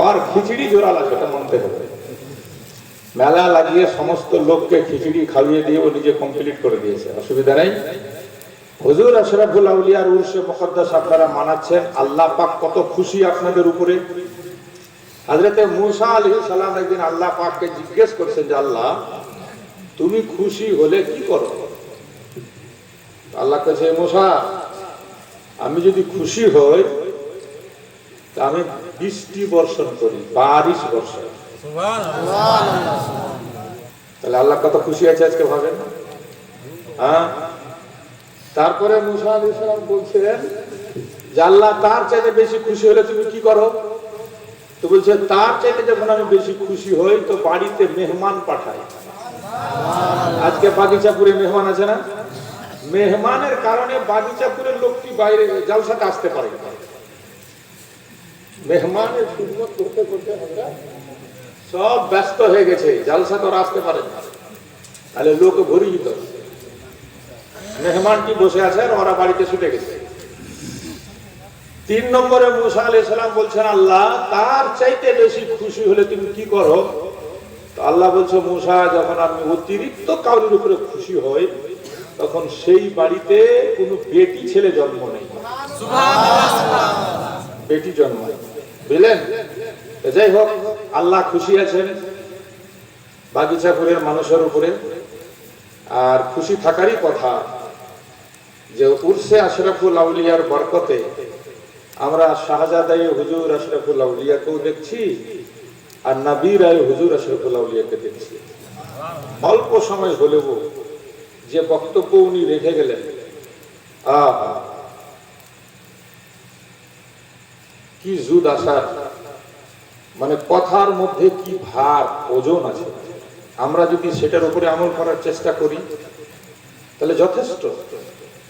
আর খিচুড়ি জোরালা, সেটা মানতে হবে। মেলা লাগিয়ে সমস্ত লোককে খিচুড়ি খাইয়ে দিয়ে ও নিজে কমপ্লিট করে দিয়েছে, অসুবিধা নেই। হুজুর আশরাফুল আউলিয়ার উরসে মুকদ্দাস আপনারা মানাচ্ছেন, আল্লাহ পাক কত খুশি আপনাদের উপরে। হযরতে মূসা আলাইহিস সালাম একদিন আল্লাহ পাককে জিজ্ঞেস করেছেন যে আল্লাহ, তুমি খুশি হলে কি করো? আল্লাহ কাছে, মূসা, আমি যদি খুশি হই তা আমি বৃষ্টি বর্ষণ করি, বারিশ বর্ষণ। তাহলে আল্লাহ কত খুশি আছে আজকে ভাবেন। হ্যাঁ, তারপরে মূসা আলাইহিস সালাম বলছিলেন যে আল্লাহ, তার চাইতে বেশি খুশি হলে তুমি কি করো? তো বলছে, তার চাইতে যখন আমি বেশি খুশি হই তো বাড়িতে মেহমান পাঠাই। আজকে বাগিচাপুরে মেহমান আছে না, মেহমানের কারণে বাগিচাপুরের লোকটি বাইরে জালসাতে আসতে পারে না। মেহমানের খিদমত করতে করতে আমরা সব ব্যস্ত হয়ে গেছে, জালসা তো আসতে পারে না, তাহলে লোক ভরে যেত। মেহমানটি বসে আছে আর ওরা বাড়িতে ছুটে গেছে। 3 নম্বরে মূসা আলাইহিস সালাম বলছেন, আল্লাহ, তার চাইতে বেশি খুশি হলে তুমি কি করো? তো আল্লাহ বলছে, মূসা, যখন আমি অতিরিক্ত কাউরির উপরে খুশি হই তখন সেই বাড়িতে কোনো বেটি ছেলে জন্ম নেই, বেটি জন্ম নেই, বুঝলেন? যাই হোক, আল্লাহ খুশি আছেন বাগিচাপুরের মানুষের উপরে, আর খুশি থাকারই কথা যে উরসে আশরাফুল আউলিয়ার বরকতে আমরা শাহজাদায়ে হুজুর আশরাফুল আউলিয়াকেও দেখছি আর নবীরায়ে হুজুর আশরাফুল আউলিয়াকে দেখছি। অল্প সময় হলেও যে বক্তব্য উনি রেখে গেলেন, কি জুদ আসার, মানে কথার মধ্যে কি ভার ওজন আছে। আমরা যদি সেটার উপরে আমল করার চেষ্টা করি তাহলে যথেষ্ট।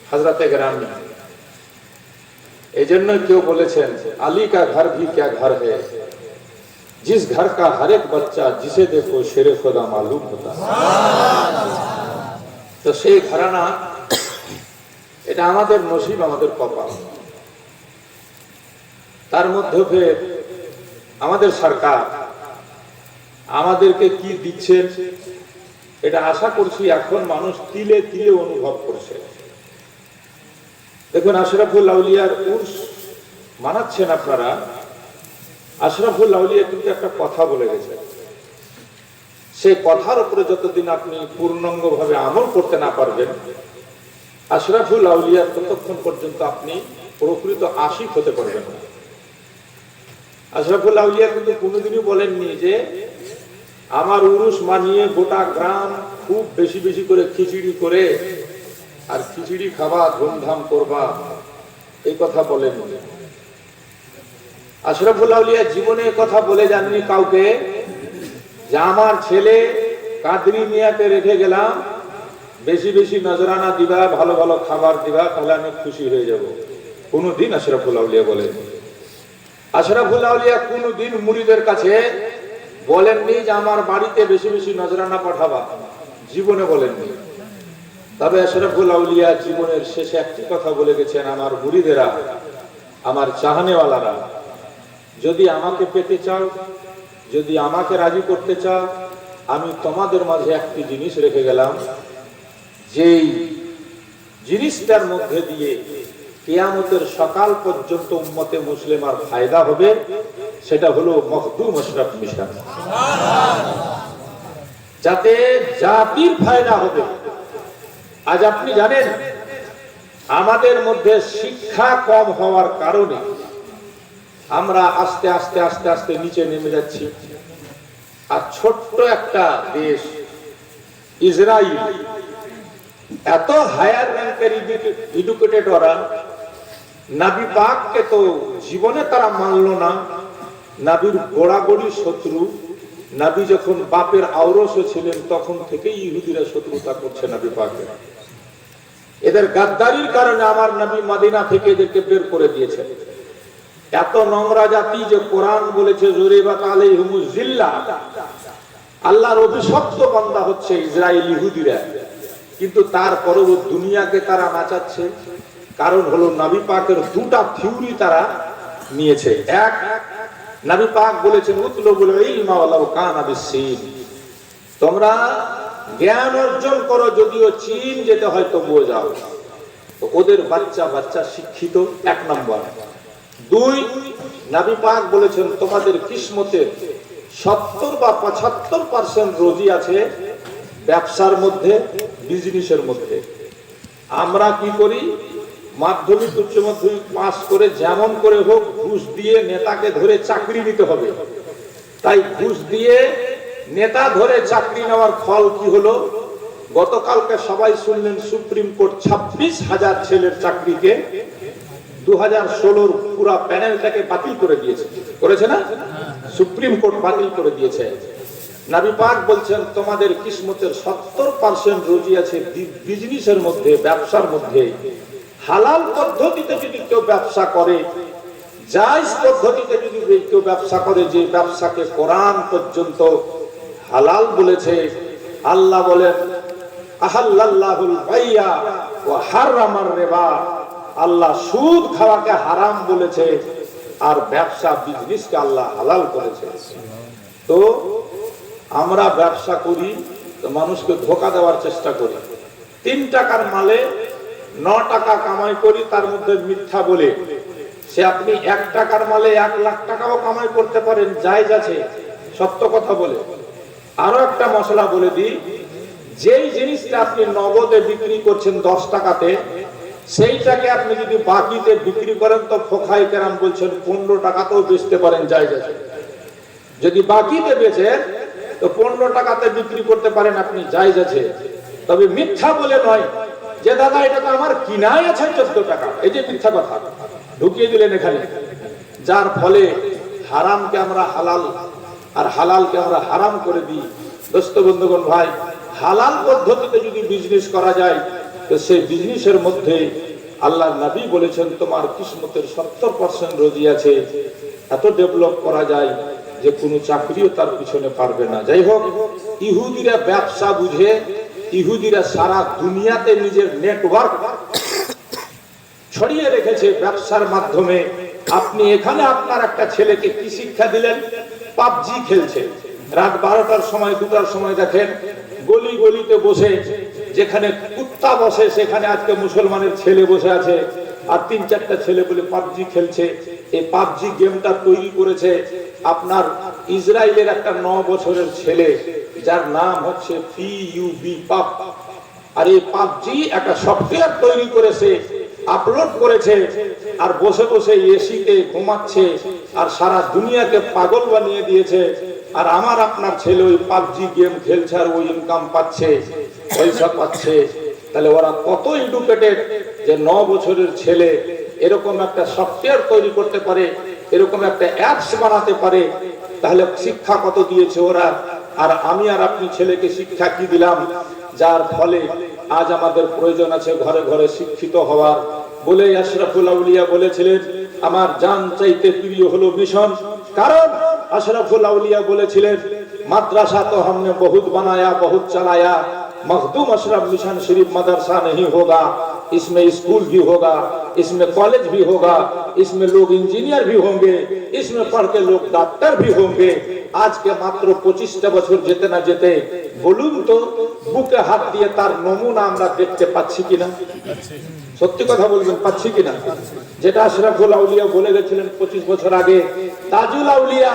হযরতে গ্রামী, এই জন্য কেউ বলেছেন, আলী কা ঘর ভি ক্যা ঘর হ্যায়, জিস ঘর কা হর এক বাচ্চা জিসে দেখো শেরে খোদা মালুম হোতা। তো সেই ঘরানা, এটা আমাদের নসিব, আমাদের কপাল। তার মধ্যে ফের আমাদের সরকার আমাদেরকে কি দিচ্ছে এটা আশা করছি এখন মানুষ তিলে তিলে অনুভব করছে। দেখুন, আশরাফুল আউলিয়ার উরস মানাচ্ছেন আপনারা। আশরাফুল আউলিয়া কিন্তু একটা কথা বলে গেছে, সেই কথার উপরে যতদিন আপনি পূর্ণাঙ্গ ভাবে আমল করতে না পারবেন, আশরাফুল আউলিয়া ততক্ষণ পর্যন্ত আপনি প্রকৃত আশিক হতে পারবেন না। আশরাফুল আউলিয়া কিন্তু কোনোদিনই বলেননি যে আমার উরুস মানিয়ে গোটা গ্রাম খুব বেশি বেশি করে খিচুড়ি করে আর খিচুড়ি খাবা, ধুমধাম করবা, এই কথা বলেন। আশরাফুল আউলিয়া জীবনে কথা বলে যাননি কাউকে যে আমার ছেলে কাদরি মিয়াকে রেখে গেলাম, বেশি বেশি নজরানা দিবা, ভালো ভালো খাবার দিবা, তাহলে আমি খুশি হয়ে যাব। কোনদিন আশরাফুল আউলিয়া বলেন। আশরাফুল আউলিয়া কোনদিন মুরিদের কাছে বলেননি যে আমার বাড়িতে বেশি বেশি নজরানা পাঠাবা, জীবনে বলেননি। তবে আশরাফুল আউলিয়া জীবনের শেষে একটি কথা বলে গেছেন, আমার মুরিদেরা, আমার চাহনেওয়ালারা, যদি আমাকে পেতে চাও, যদি আমাকে রাজি করতে চাও, আমি তোমাদের মাঝে একটি জিনিস রেখে গেলাম, যেই জিনিসটার মধ্যে দিয়ে কিয়ামতের সকাল পর্যন্ত উম্মতে মুসলিমার ফায়দা হবে, সেটা হলো মখদুম আশরাফ মিশন। যাতে জাতির ফায়দা হবে। আজ আপনি জানেন আমাদের মধ্যে শিক্ষা কম হওয়ার কারণে আমরা আস্তে আস্তে আস্তে আস্তে নিচে নেমে যাচ্ছি। আর ছোট্ট একটা দেশ ইসরায়েল, এত হায়ার র্যাঙ্কের এডুকেটেড ওরা, নবী পাককে তো জীবনে তারা মানল না, নবীর গোড়াগড়ি শত্রু। নবী যখন বাপের আওরস ছিলেন তখন থেকেই ইহুদিরা শত্রুতা করছে নবী পাকের। এদের গাদ্দারির কারণে আমার নবী মদিনা থেকে এদেরকে বের করে দিয়েছেন। এত নোংরা জাতি যে কোরআন বলেছে জুরিবাত আলাইহিমুজ জিল্লাহ, আল্লাহর অভিশপ্ত বান্দা হচ্ছে ইসরায়েল ইহুদিরা, কিন্তু তারপরেও দুনিয়াকে তারা নাচাচ্ছে। কারণ হলো নবী পাকের দুটা থিওরি তারা নিয়েছে। এক, নবী পাক বলেছেন উতলুবুল ইলমা ওয়ালাউ কানা বিসসিন, তোমরা জ্ঞান অর্জন করো যদিও চীন যেতে হয় তবুও যাও। তো ওদের বাচ্চা বাচ্চা শিক্ষিত, এক নম্বর। দুই, নবী পাক বলেছেন তোমাদের কিসমতের 70 বা 75% রোজি আছে ব্যবসার মধ্যে, বিজনেসের মধ্যে। আমরা কি করি, মাধ্যমিক উচ্চ মাধ্যমিক পাস করে যেমন করে হোক ঘুষ দিয়ে নেতাকে ধরে চাকরি নিতে হবে, তাই ঘুষ দিয়ে নেতা ধরে চাকরি নেওয়ার ফল কি হলো? গতকালকে সবাই শুনলেন সুপ্রিম কোর্ট 26,000 ছেলের চাকরিকে 2016-র পুরা প্যানেলটাকে বাতিল করে দিয়েছে, করেছে না? সুপ্রিম কোর্ট বাতিল করে দিয়েছে। নবী পাক বলছেন তোমাদের কিসমতের 70% রুজি আছে বিজনেসের মধ্যে, ব্যবসার মধ্যে। হালাল পদ্ধতিতে যদি কেউ ব্যবসা করে, জায়েজ পদ্ধতিতে যদি কেউ ব্যবসা করে, যে ব্যবসাকে কোরআন পর্যন্ত হালাল বলেছে। আল্লাহ বলেন আহাল্লাল্লাহুল বাইয়া ওয়া হারামার রিবা, আল্লাহ সুদ খাওয়াকে হারাম বলেছে আর ব্যবসা বিজনেসকে আল্লাহ হালাল করেছে। তো আমরা ব্যবসা করি তো মানুষকে ধোঁকা দেওয়ার চেষ্টা করি। 3 টাকার মালে 9 টাকা কামাই করি, তার মধ্যে মিথ্যা বলে। সে আপনি 1 টাকার মালে 1 লাখ টাকাও কামাই করতে পারেন, জায়েজ আছে, সত্য কথা বলে। আরো একটা মশলা বলে দিই, যেই জিনিসটা আপনি নগদে বিক্রি করছেন 10 টাকাতে, সেইটাকে আপনি যদি বাকিতে বিক্রি করেন তো ফোকায়ে কেরাম বলছেন 15 টাকাতেও বেচতে পারেন, জায়েজ আছে। যদি বাকিতে বেচেন তো 15 টাকাতে বিক্রি করতে পারেন আপনি, জায়েজ আছে। তবে মিথ্যা বলে নয় যে দাদা এটা তো আমার কিনাই আছে 14 টাকা, এই যে মিথ্যা কথা ঢুকিয়ে দিলেন এখানে, যার ফলে হারামকে আমরা হালাল আর হালালকে আমরা হারাম করে দিই। দোস্ত বন্ধুগণ ভাই, হালাল পদ্ধতিতে যদি বিজনেস করা যায় তো সেই বিজনেসের মধ্যে আল্লাহর নবী বলেছেন তোমার কিসমতের 70% রুজি আছে। এত ডেভেলপ করা যায় যে কোনো চাকরিও তার পিছনে পারবে না। যাই হোক, ইহুদিরা ব্যবসা বুঝে, ইহুদিরা সারা দুনিয়াতে নিজের নেটওয়ার্ক ছড়িয়ে রেখেছে ব্যবসার মাধ্যমে। আপনি এখানে আপনার একটা ছেলেকে কি শিক্ষা দিলেন? পাবজি খেলছে, রাত 12টার সময় 2টার সময় দেখেন গলি গলিতে বসে, যেখানে কুত্তা বসে সেখানে আজকে মুসলমানের ছেলে বসে আছে আর 3-4টা ছেলে বলে পাবজি খেলছে। এই পাবজি গেমটা তৈরি করেছে আপনার ইসরায়েলের একটা 9 বছরের ছেলে, যার নাম হচ্ছে পিইউবি পাব। আর এই পাবজি একটা সফটওয়্যার তৈরি করেছে, আপলোড করেছে, আর বসে বসে এসিতে ঘুমাচ্ছে আর সারা দুনিয়াকে পাগল বানিয়ে দিয়েছে। আর আমার আপনার ছেলে ওই পাবজি গেম খেলছে আর ওই ইনকাম পাচ্ছে, পয়সা পাচ্ছে। তাহলে ওরা কত এডুকেটেড যে 9 বছরের ছেলে এরকম একটা সফটওয়্যার তৈরি করতে পারে, এরকম একটা অ্যাপস বানাতে পারে। তাহলে শিক্ষা কত দিয়েছে ওরা। আর আমি আর আপনি ছেলেকে শিক্ষা কি দিলাম? যার ফলে আজ আমাদের প্রয়োজন আছে ঘরে ঘরে শিক্ষিত হওয়ার। বলে আশরাফুল আউলিয়া বলেছিলেন আমার জান চাইতে প্রিয় হলো মিশন। কারণ আশরাফুল আউলিয়া বলেছিলেন মাদ্রাসা তো हमने बहुत बनाया बहुत चलाया, मखदूम अशरफ मिशन शरीफ मदरसा नहीं होगा, इसमें स्कूल भी होगा, इसमें कॉलेज भी होगा, इसमें लोग इंजीनियर भी होंगे, इसमें पढ़ के लोग डॉक्टर भी होंगे। आज के मात्र 25টা বছর যেতে না যেতে বলুন তো বুকে হাত দিয়ে তার নমুনা আমরা দেখতে পাচ্ছি কিনা? সত্যি কথা বলবেন, পাচ্ছি কিনা? যেটা আশরাফুল আউলিয়া বলে গেছিলেন 25 বছর আগে। তাজুল আউলিয়া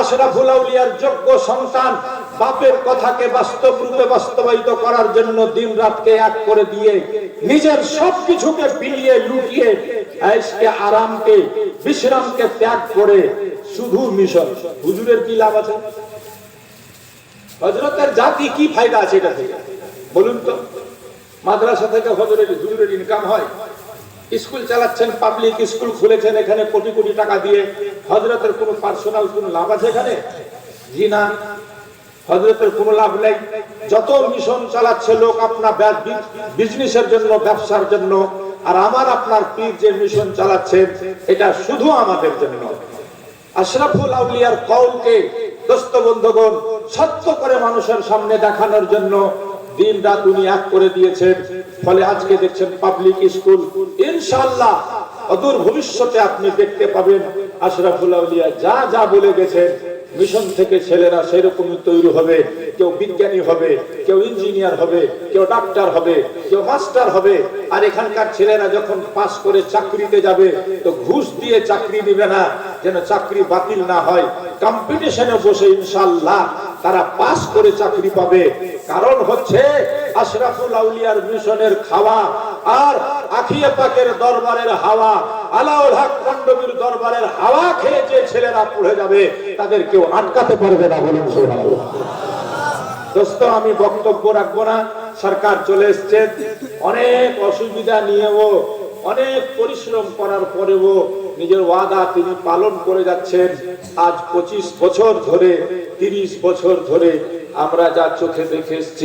আশরাফুল আউলিয়ার যোগ্য সন্তান বাপের কথাকে বাস্তব রূপে বাস্তবায়িত করার জন্য দিন রাতকে এক করে দিয়ে নিজের সবকিছুকে বিলিয়ে লুটিয়ে আয়েশকে আরামকে বিশ্রামকে ত্যাগ করে শুধু মিশন। হুজুরের কি লাভ আছে? হযরতের জাতি কি ফায়দা আছে এটা থেকে বলুন তো? মাদ্রাসা থেকে হুজুরের ইনকাম হয়, স্কুল চালাচ্ছেন, পাবলিক স্কুল খুলেছেন, এখানে কোটি কোটি টাকা দিয়ে হযরতের কোনো পার্সোনাল কোনো লাভ আছে এখানে? জি না, হযরতের কোনো লাভ নেই। যত মিশন চালাচ্ছে লোক আপনার বিজনেসের জন্য, ব্যবসার জন্য, আর আমার আপনার পীর যে মিশন চালাচ্ছেন এটা শুধু আমাদের জন্য। আশরাফুল আউলিয়ার কওলকে দোস্ত বন্ধুগণ সত্য করে মানুষের সামনে দেখানোর জন্য দিন রাত উনি এক করে দিয়েছেন। ফলে আজকে দেখছেন পাবলিক স্কুল, ইনশাআল্লাহ অদূর ভবিষ্যতে আপনি দেখতে পাবেন আশরাফুল আউলিয়া যা যা বলে গেছেন, মিশন থেকে ছেলেরা সেরকমই তৈরি হবে। কেউ বিজ্ঞানী হবে, কেউ ইঞ্জিনিয়ার হবে, কেউ ডাক্তার হবে, কেউ মাস্টার হবে। আর এখানকার ছেলেরা যখন পাস করে চাকরিতে যাবে তো ঘুষ দিয়ে চাকরি দিবে না, যেন চাকরি বাতিল না হয়। কম্পিটিশনে বসে ইনশাআল্লাহ তারা পাস করে চাকরি পাবে। কারণ হচ্ছে আশরাফুল আউলিয়ার মিশনের খাওয়া আর আখিয়ে পাকের দরবারের হাওয়া, আলাউল হক খণ্ডবীর দরবারের হাওয়া খেয়ে যে ছেলেরা পড়ে যাবে তাদের কেউ আটকাতে পারবে না। বলুন সুবহানাল্লাহ। দোস্ত, আমি বক্তব্য রাখবো না, সরকার চলে এসছে। অনেক অসুবিধা নিয়েও, অনেক পরিশ্রম করার পরেও নিজের ওয়াদা তিনি পালন করে যাচ্ছেন। আজ 25 বছর ধরে, 30 বছর ধরে আমরা যা চোখে দেখে এসেছি